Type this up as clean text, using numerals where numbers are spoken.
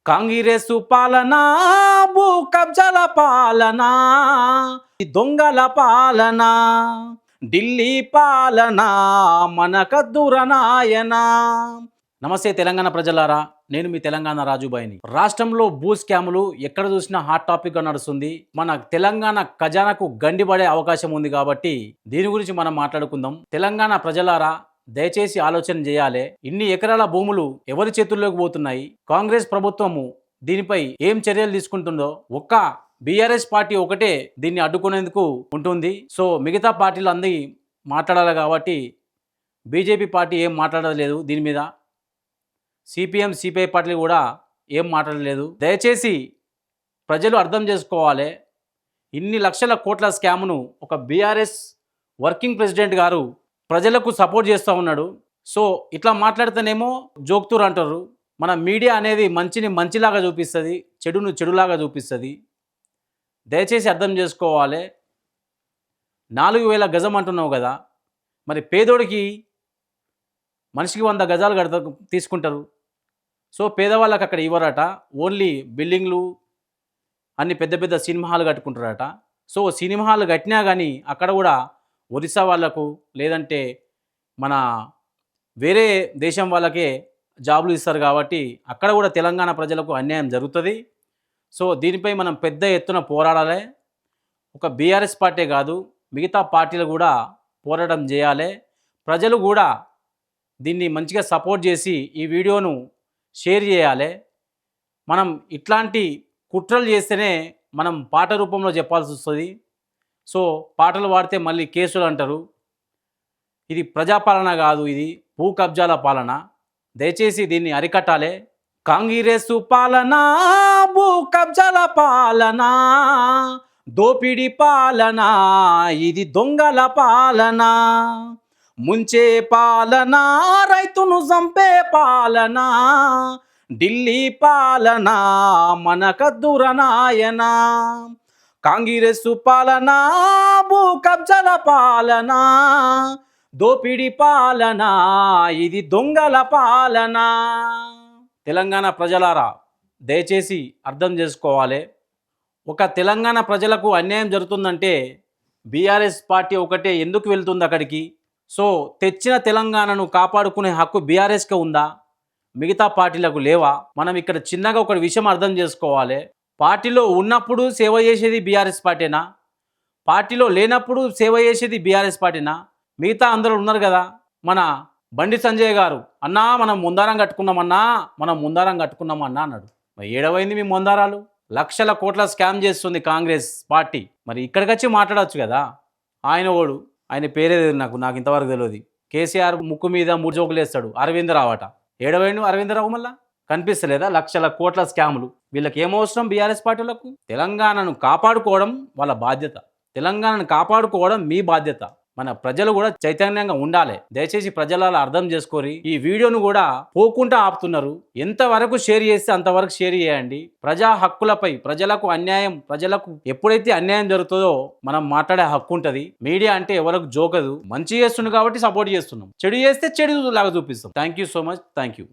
కాంగ్రెసు పాలన, భూ కబ్జాల పాలన, ఈ దొంగల పాలన, ఢిల్లీ పాలన మనకద్దుర నాయన. నమస్తే తెలంగాణ ప్రజలారా, నేను మీ తెలంగాణ రాజుబాయిని. రాష్ట్రంలో భూ స్కాములు ఎక్కడ చూసినా హాట్ టాపిక్ గా నడుస్తుంది. మన తెలంగాణ ఖజానాకు గండి పడే అవకాశం ఉంది కాబట్టి దీని గురించి మనం మాట్లాడుకుందాం. తెలంగాణ ప్రజలారా, దయచేసి ఆలోచన చేయాలి. ఇన్ని ఎకరాల భూములు ఎవరి చేతుల్లోకి పోతున్నాయి? కాంగ్రెస్ ప్రభుత్వము దీనిపై ఏం చర్యలు తీసుకుంటుందో ఒక్క బీఆర్ఎస్ పార్టీ ఒకటే దీన్ని అడ్డుకునేందుకు ఉంటుంది. సో మిగతా పార్టీలు అందరి మాట్లాడాలి కాబట్టి బీజేపీ పార్టీ ఏం మాట్లాడలేదు దీని మీద. సిపిఎం సిపిఐ పార్టీలు కూడా ఏం మాట్లాడలేదు. దయచేసి ప్రజలు అర్థం చేసుకోవాలి. ఇన్ని లక్షల కోట్ల స్కామ్ను ఒక బీఆర్ఎస్ వర్కింగ్ ప్రెసిడెంట్ గారు ప్రజలకు సపోర్ట్ చేస్తూ ఉన్నాడు. సో ఇట్లా మాట్లాడితేనేమో జోక్తూరు అంటారు. మన మీడియా అనేది మంచిని మంచిలాగా చూపిస్తుంది, చెడును చెడులాగా చూపిస్తుంది. దయచేసి అర్థం చేసుకోవాలి. 4000 గజం అంటున్నావు కదా, మరి పేదోడికి మనిషికి 100 గజాలు తీసుకుంటారు. సో పేదవాళ్ళకి అక్కడ ఇవ్వరట. ఓన్లీ బిల్డింగ్లు అన్ని పెద్ద పెద్ద సినిమా హాల్ కట్టుకుంటారట. సో సినిమా హాల్ కట్టినా కానీ అక్కడ కూడా ఒరిస్సా వాళ్ళకు లేదంటే మన వేరే దేశం వాళ్ళకే జాబులు ఇస్తారు కాబట్టి అక్కడ కూడా తెలంగాణ ప్రజలకు అన్యాయం జరుగుతుంది. సో దీనిపై మనం పెద్ద ఎత్తున పోరాడాలి. ఒక బీఆర్ఎస్ పార్టీ కాదు, మిగతా పార్టీలు కూడా పోరాటం చేయాలి. ప్రజలు కూడా దీన్ని మంచిగా సపోర్ట్ చేసి ఈ వీడియోను షేర్ చేయాలి. మనం ఇట్లాంటి కుట్రలు చేస్తేనే మనం పాట రూపంలో చెప్పాల్సి వస్తుంది. సో పాటలు పాడితే మళ్ళీ కేసులు అంటారు. ఇది ప్రజాపాలన కాదు, ఇది భూ కబ్జాల పాలన. దయచేసి దీన్ని అరికట్టాలి. కాంగ్రెసు పాలన, భూ కబ్జాల పాలన, దోపిడి పాలన, ఇది దొంగల పాలన, ముంచే పాలన, రైతును చంపే పాలన, ఢిల్లీ పాలన మనకద్దుర నాయన. కాంగ్రెసు పాలన, భూ కబ్జాల పాలన, దోపిడి పాలన, ఇది దొంగల పాలన. తెలంగాణ ప్రజలారా, దయచేసి అర్థం చేసుకోవాలి. ఒక తెలంగాణ ప్రజలకు అన్యాయం జరుగుతుందంటే బీఆర్ఎస్ పార్టీ ఒకటే ఎందుకు వెళ్తుంది అక్కడికి? సో తెచ్చిన తెలంగాణను కాపాడుకునే హక్కు బీఆర్ఎస్కే ఉందా? మిగతా పార్టీలకు లేవా? మనం ఇక్కడ చిన్నగా ఒక విషయం అర్థం చేసుకోవాలి. పార్టీలో ఉన్నప్పుడు సేవ చేసేది బీఆర్ఎస్ పార్టీనా? పార్టీలో లేనప్పుడు సేవ చేసేది బీఆర్ఎస్ పార్టీనా? మిగతా అందరూ ఉన్నారు కదా. మన బండి సంజయ్ గారు, అన్నా మనం ముందారం కట్టుకున్నామన్నా, మనం ముందారం కట్టుకున్నామన్నా అన్నాడు. మరి ఏడవైంది మీ ముందారాలు? లక్షల కోట్ల స్కామ్ చేస్తుంది కాంగ్రెస్ పార్టీ. మరి ఇక్కడికి వచ్చి మాట్లాడవచ్చు కదా. ఆయన పేరే నాకు ఇంతవరకు తెలియదు. కేసీఆర్ ముక్కు మీద 3 జోకులు వేస్తాడు. అరవింద్ రావట. ఏడవైండు అరవింద్ రావు మళ్ళా కనిపిస్తలేదా? లక్షల కోట్ల స్కాములు. వీళ్ళకి ఏమవసరం బీఆర్ఎస్ పార్టీలకు? తెలంగాణను కాపాడుకోవడం వాళ్ళ బాధ్యత. తెలంగాణను కాపాడుకోవడం మీ బాధ్యత. మన ప్రజలు కూడా చైతన్యంగా ఉండాలి. దయచేసి ప్రజల అర్థం చేసుకోరి. ఈ వీడియోను కూడా పోకుండా ఆపుతున్నారు. ఎంతవరకు షేర్ చేస్తే అంతవరకు షేర్ చేయండి. ప్రజా హక్కులపై ప్రజలకు ఎప్పుడైతే అన్యాయం జరుగుతుందో మనం మాట్లాడే హక్కు ఉంటుంది. మీడియా అంటే ఎవరికి జోకదు. మంచి చేస్తుంది కాబట్టి సపోర్ట్ చేస్తున్నాం, చెడు చేస్తే చెడు లాగా చూపిస్తాం. Thank you so much. Thank you.